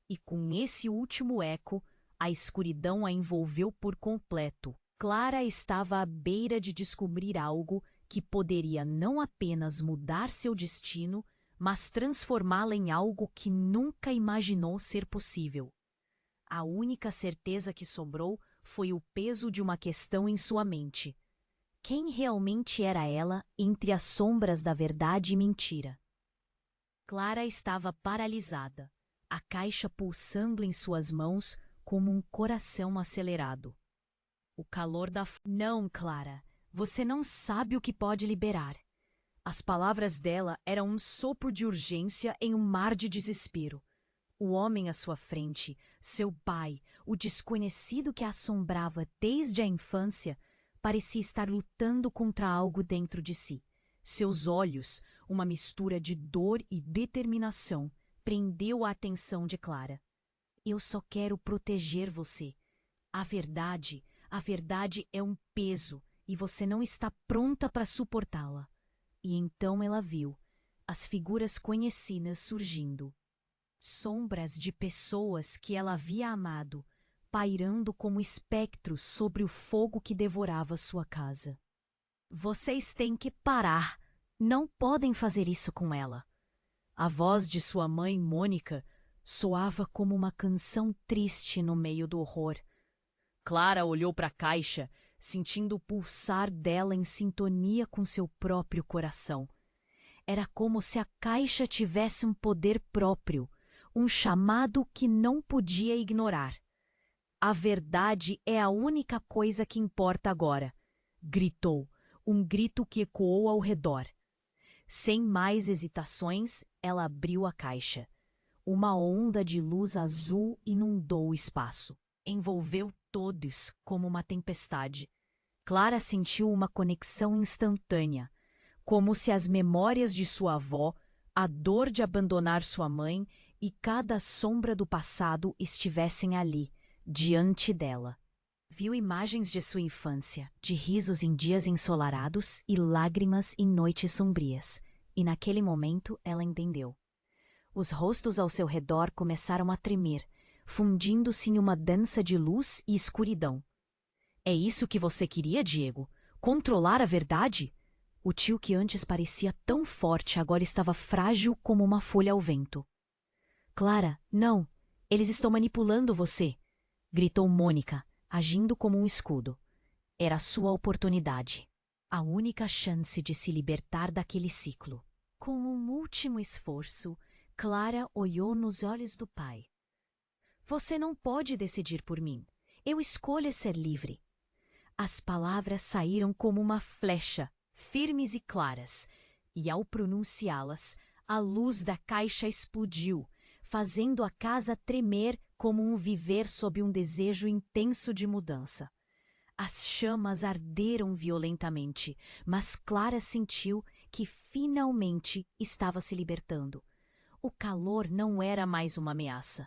A: E com esse último eco, a escuridão a envolveu por completo. Clara estava à beira de descobrir algo que poderia não apenas mudar seu destino, mas transformá-la em algo que nunca imaginou ser possível. A única certeza que sobrou foi o peso de uma questão em sua mente. Quem realmente era ela entre as sombras da verdade e mentira? Clara estava paralisada, a caixa pulsando em suas mãos como um coração acelerado. O calor da... Não, Clara, você não sabe o que pode liberar. As palavras dela eram um sopro de urgência em um mar de desespero. O homem à sua frente, seu pai, o desconhecido que a assombrava desde a infância, parecia estar lutando contra algo dentro de si. Seus olhos, uma mistura de dor e determinação, prendeu a atenção de Clara. Eu só quero proteger você. A verdade é um peso e você não está pronta para suportá-la. E então ela viu as figuras conhecidas surgindo. Sombras de pessoas que ela havia amado, pairando como espectros sobre o fogo que devorava sua casa. Vocês têm que parar. Não podem fazer isso com ela. A voz de sua mãe, Mônica, soava como uma canção triste no meio do horror. Clara olhou para a caixa, sentindo o pulsar dela em sintonia com seu próprio coração. Era como se a caixa tivesse um poder próprio, um chamado que não podia ignorar. A verdade é a única coisa que importa agora. gritou, um grito que ecoou ao redor. Sem mais hesitações, ela abriu a caixa. Uma onda de luz azul inundou o espaço. Envolveu todos como uma tempestade. Clara sentiu uma conexão instantânea, como se as memórias de sua avó, a dor de abandonar sua mãe e cada sombra do passado estivessem ali, diante dela. Viu imagens de sua infância, de risos em dias ensolarados e lágrimas em noites sombrias, e naquele momento ela entendeu. Os rostos ao seu redor começaram a tremer, fundindo-se em uma dança de luz e escuridão. É isso que você queria, Diego? Controlar a verdade? O tio que antes parecia tão forte agora estava frágil como uma folha ao vento. Clara, não! Eles estão manipulando você! Gritou Mônica, agindo como um escudo. Era sua oportunidade. A única chance de se libertar daquele ciclo. Com um último esforço, Clara olhou nos olhos do pai. Você não pode decidir por mim. Eu escolho ser livre. As palavras saíram como uma flecha, firmes e claras, e ao pronunciá-las, a luz da caixa explodiu, fazendo a casa tremer como um viver sob um desejo intenso de mudança. As chamas arderam violentamente, mas Clara sentiu que finalmente estava se libertando. O calor não era mais uma ameaça.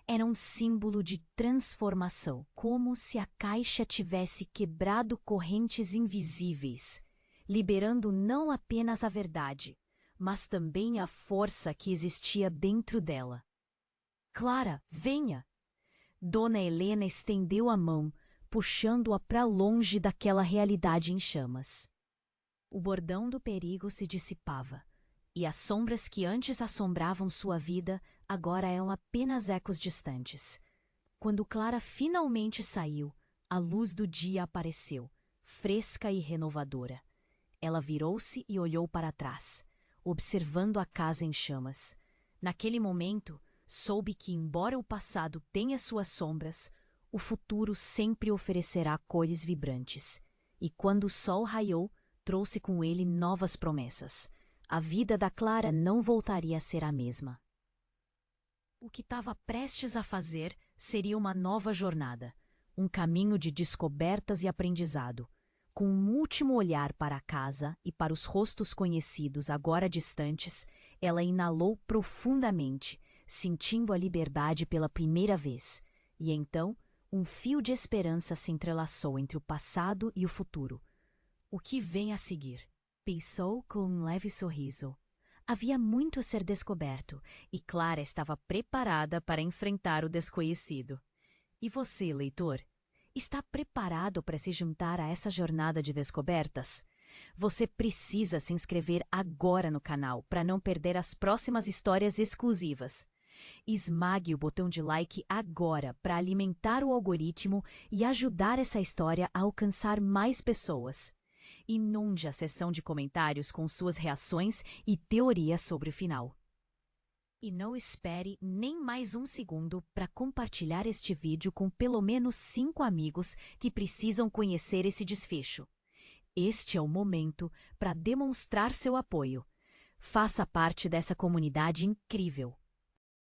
A: Era um símbolo de transformação, como se a caixa tivesse quebrado correntes invisíveis, liberando não apenas a verdade, mas também a força que existia dentro dela. Clara, venha! Dona Helena estendeu a mão, puxando-a para longe daquela realidade em chamas. O bordão do perigo se dissipava, e as sombras que antes assombravam sua vida agora eram apenas ecos distantes. Quando Clara finalmente saiu, a luz do dia apareceu, fresca e renovadora. Ela virou-se e olhou para trás, observando a casa em chamas. Naquele momento, soube que, embora o passado tenha suas sombras, o futuro sempre oferecerá cores vibrantes. E quando o sol raiou, trouxe com ele novas promessas. A vida da Clara não voltaria a ser a mesma. O que estava prestes a fazer seria uma nova jornada, um caminho de descobertas e aprendizado. Com um último olhar para a casa e para os rostos conhecidos agora distantes, ela inalou profundamente, sentindo a liberdade pela primeira vez. E então, um fio de esperança se entrelaçou entre o passado e o futuro. O que vem a seguir? Pensou com um leve sorriso. Havia muito a ser descoberto, e Clara estava preparada para enfrentar o desconhecido. E você, leitor? Está preparado para se juntar a essa jornada de descobertas? Você precisa se inscrever agora no canal para não perder as próximas histórias exclusivas. Esmague o botão de like agora para alimentar o algoritmo e ajudar essa história a alcançar mais pessoas. Inunde a seção de comentários com suas reações e teorias sobre o final. E não espere nem mais um segundo para compartilhar este vídeo com pelo menos 5 amigos que precisam conhecer esse desfecho. Este é o momento para demonstrar seu apoio. Faça parte dessa comunidade incrível.